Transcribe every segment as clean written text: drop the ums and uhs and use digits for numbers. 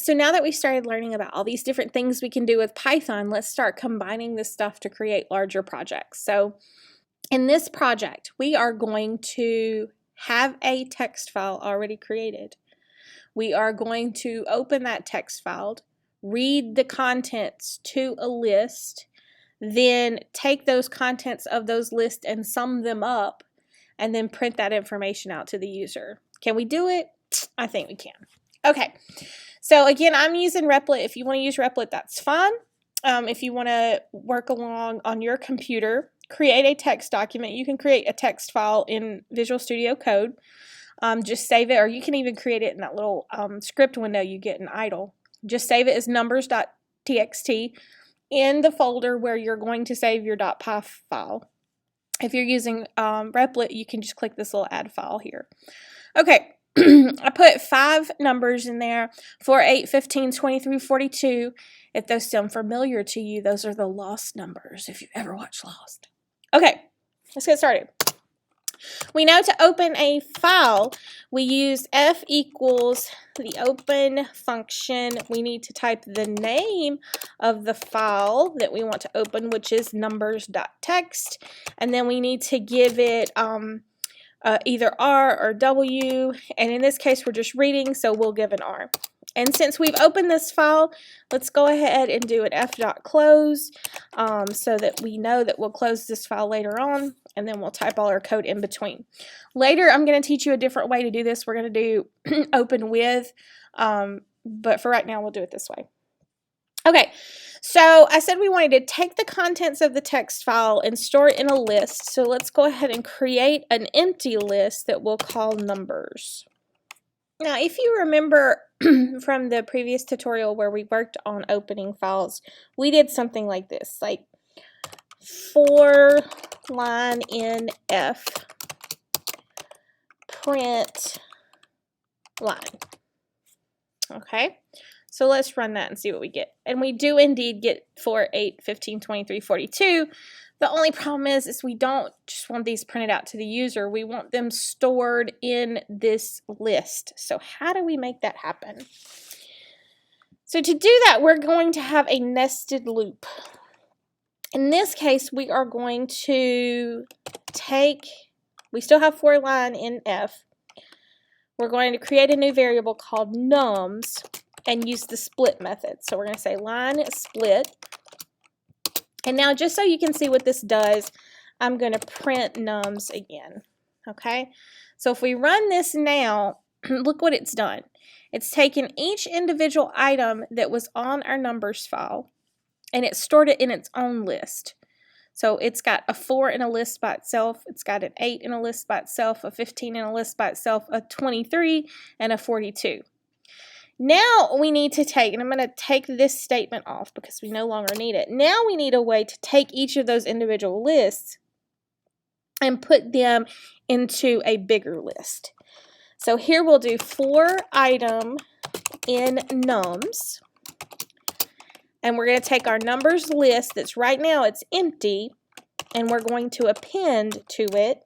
So now that we started learning about all these different things we can do with Python, let's start combining this stuff to create larger projects. So in this project, we are going to have a text file already created. We are going to open that text file, read the contents to a list, then take those contents of those lists and sum them up, and then print that information out to the user. Can we do it? I think we can. Okay, so again, I'm using Replit. If you want to use Replit, that's fine. If you want to work along on your computer, create a text document. You can create a text file in Visual Studio Code. Just save it, or you can even create it in that little script window you get in idle. Just save it as numbers.txt in the folder where you're going to save your .py file. If you're using Replit, you can just click this little add file here. Okay, I put 5 numbers in there, 4, 8, 15, 23, 42. If those sound familiar to you, those are the Lost numbers, if you've ever watched Lost. Okay, let's get started. We know to open a file, we use f equals the open function. We need to type the name of the file that we want to open, which is numbers.txt, and then we need to give it either R or W, and in this case we're just reading, so we'll give an R. And since we've opened this file, let's go ahead and do an f.close so that we know that we'll close this file later on, and then we'll type all our code in between. Later, I'm going to teach you a different way to do this. We're going to do open with, but for right now, we'll do it this way. Okay, so I said we wanted to take the contents of the text file and store it in a list. So let's go ahead and create an empty list that we'll call numbers. Now, if you remember from the previous tutorial where we worked on opening files, we did something like this, like for line in F, print line. Okay, so let's run that and see what we get. And we do indeed get 4, 8, 15, 23, 42. The only problem is we don't just want these printed out to the user. We want them stored in this list. So how do we make that happen? So to do that, we're going to have a nested loop. In this case, we are going to we still have for line in F. We're going to create a new variable called nums and use the split method. So we're going to say line split. And now just so you can see what this does, I'm going to print nums again. Okay, so if we run this now, look what it's done. It's taken each individual item that was on our numbers file and it stored it in its own list. So it's got a 4 in a list by itself, it's got an 8 in a list by itself, a 15 in a list by itself, a 23, and a 42. Now we need to take, and I'm going to take this statement off because we no longer need it. Now we need a way to take each of those individual lists and put them into a bigger list. So here we'll do for item in nums, and we're going to take our numbers list that's right now it's empty, and we're going to append to it.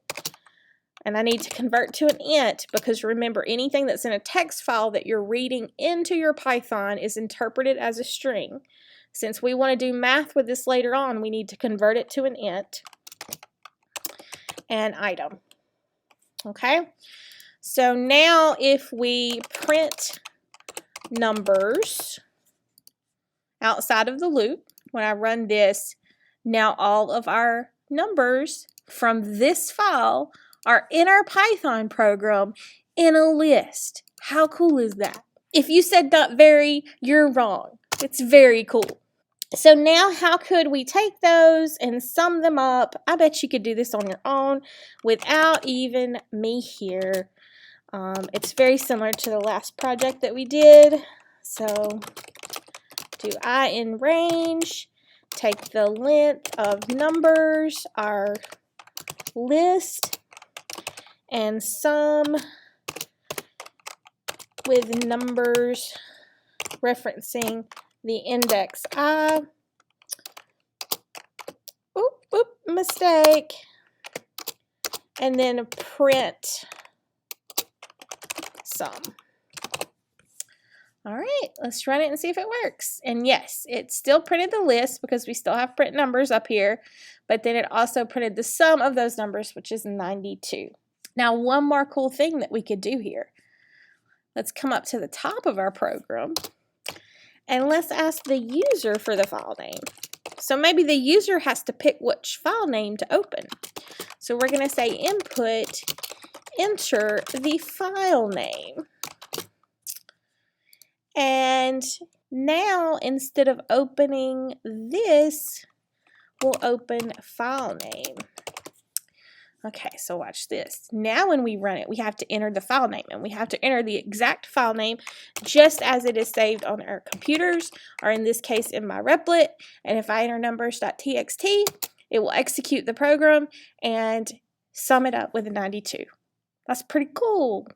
And I need to convert to an int because remember, anything that's in a text file that you're reading into your Python is interpreted as a string. Since we want to do math with this later on, we need to convert it to an int and item. Okay, so now if we print numbers outside of the loop, when I run this, now all of our numbers from this file are in our Python program in a list. How cool is that? If you said not very, you're wrong. It's very cool. So now how could we take those and sum them up? I bet you could do this on your own without even me here. It's very similar to the last project that we did. So do I in range, take the length of numbers, our list, and sum with numbers referencing the index I. Oop, mistake. And then print sum. All right, let's run it and see if it works. And yes, it still printed the list because we still have print numbers up here, but then it also printed the sum of those numbers, which is 92. Now, one more cool thing that we could do here. Let's come up to the top of our program and let's ask the user for the file name. So maybe the user has to pick which file name to open. So we're going to say input, enter the file name. And now instead of opening this, we'll open file name. Okay, so watch this. Now when we run it, we have to enter the file name, and we have to enter the exact file name just as it is saved on our computers, or in this case in my Replit. And if I enter numbers.txt, it will execute the program and sum it up with a 92. That's pretty cool.